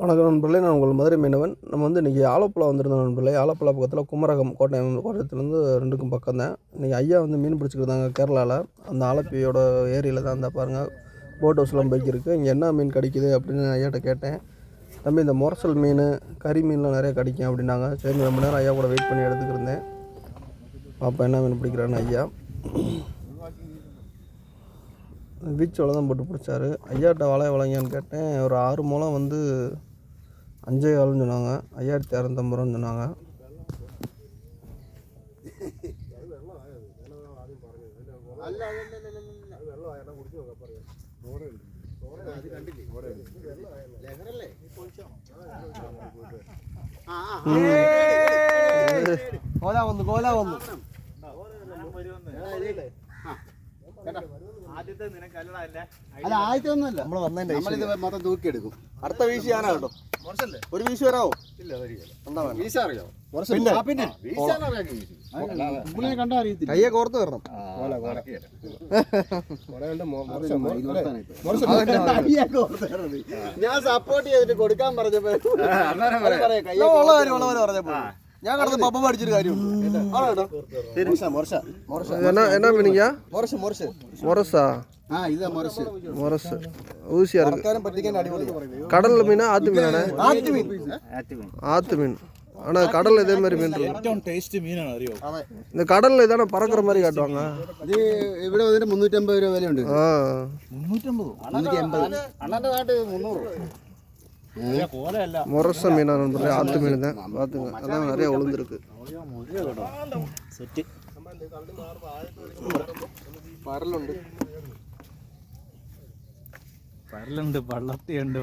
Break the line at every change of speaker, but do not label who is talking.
வணக்கம் நண்பர்களே, நான் உங்கள் மதுரை மீனவன். நம்ம இன்றைக்கி ஆலப்புழா வந்திருந்தோம் நண்பர்களே. ஆலப்புழா பக்கத்தில் குமரகம் கோட்டயத்துலேருந்து 2க்கும் பக்கம் தான். இன்றைக்கி ஐயா மீன் பிடிச்சிக்கிருந்தாங்க கேரளாவில். அந்த ஆலப்பியோட ஏரியில் தான் இருந்தால் பாருங்கள், போட் ஹவுஸ்லாம் பைக் இருக்குது. இங்கே என்ன மீன் கிடைக்குது அப்படின்னு ஐயாட்ட கேட்டேன். தம்பி, இந்த முரசல் மீன், கறி மீன்லாம் நிறைய கிடைக்கும் அப்படின்னாங்க. சரி, ரொம்ப நேரம் ஐயா கூட வெயிட் பண்ணி எடுத்துக்கிருந்தேன். அப்போ என்ன மீன் பிடிக்கிறான்னு ஐயா பீச் வலை தான் போட்டு பிடிச்சாரு. ஐயாட்ட வலையை வளைங்கன்னு கேட்டேன். ஒரு 6 மூலம் 5,400 சொன்னாங்க. 5,650 ரூபான்னு சொன்னாங்க.
മൊത്തം തൂക്കിയെടുക്കും. അടുത്ത വീശി ഞാനാ കേട്ടോ. ഒരു വീശി വരാവോ? പിന്നെ കണ്ടാ അറിയത്തില്ല. കയ്യെ കോർത്ത് വരണം. ഞാൻ സപ്പോർട്ട് ചെയ്തിട്ട് കൊടുക്കാൻ പറഞ്ഞപ്പോ ഞാൻ കടന്ന് പപ്പം പഠിച്ചൊരു കാര്യമുണ്ട്.
ஊசியா இருக்கு. கடல்ல மீனா ஆத்து மீனானே? ஆத்து மீன். ஆனா கடல்ல இதே மாதிரி மீன் இந்த கடல்ல இதான பறக்கிற மாதிரி காட்டுவாங்க.
ഇത് ഇവിടെ വന്നിട്ട് 350 രൂപ വിലയുണ്ട്. 380.
முரச மீனா நண்பர்களே, ஆத்து மீன் தான். பார்த்துங்க, அதான் நிறைய உளுந்துருக்கு.
പരലുണ്ട്, പള്ളത്തിയുണ്ട്.